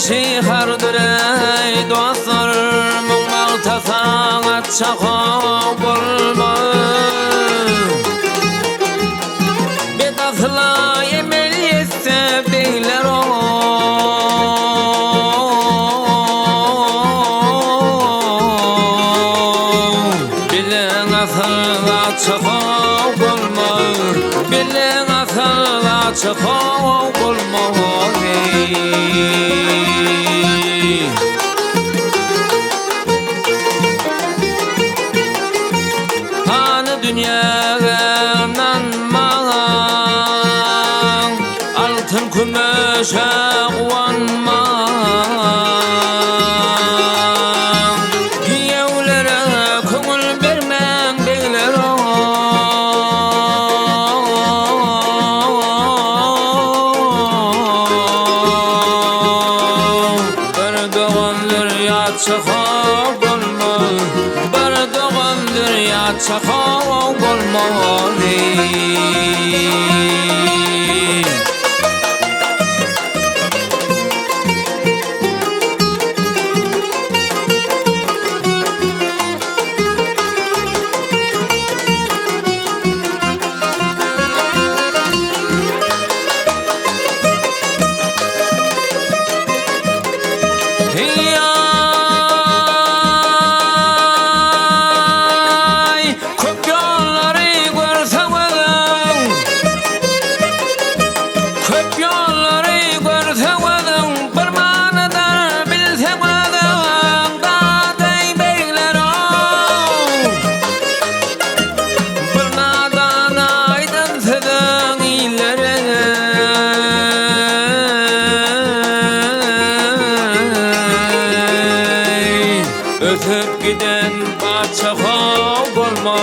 şihardır ey dostlar, muğmal tasan çağa bolma. Bedasla emel yetse beyler o. Bilen asla çağa bolma, bilen asla çağa bolma. Hani dünyadan man altın kümüşe kuvanman, giyevlere köngül vermen beyler o. Bir doğandır yatçağa bolma, bir doğandır yatçağa bolma. Ötüp giden baçağa bolma,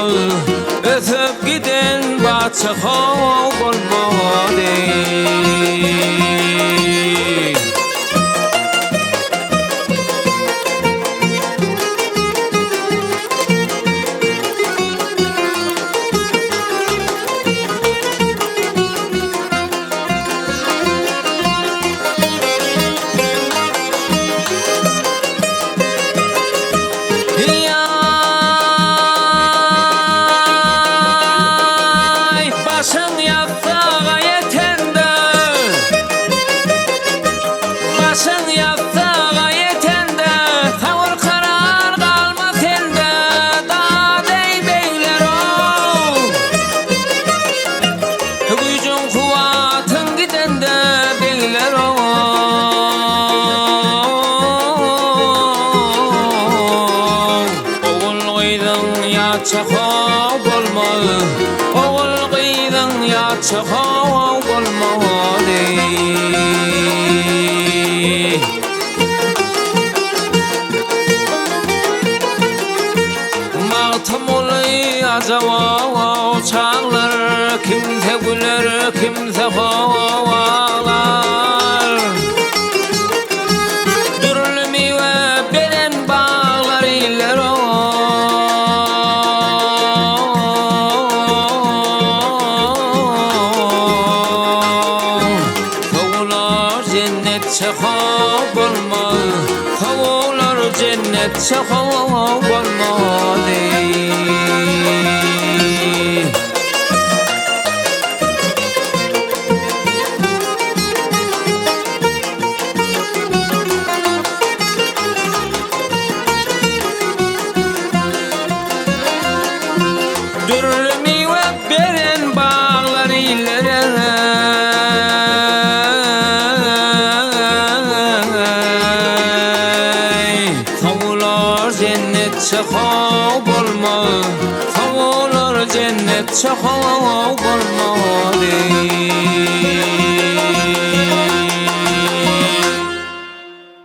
ötüp giden baçağa bolma. Başın yatsağa yetende, başın yatsağa yetende, tavır karar kalma sende, dadey beyler o. Gücün kuvatın gidende beyler o. Oğul gıydın yatçağa bolma, oğul gıydın yatçağa bolma. Mağtam olayı acaba çağlar, kimse güler kimse ağlar. Dürlü meyve veren bağlar iler o. Çağa bolma, tavuklar cennet çağa bolma. Dürlü meyve veren bağlar ileri, çağa bolma, tavuklar cennet çağa bolma.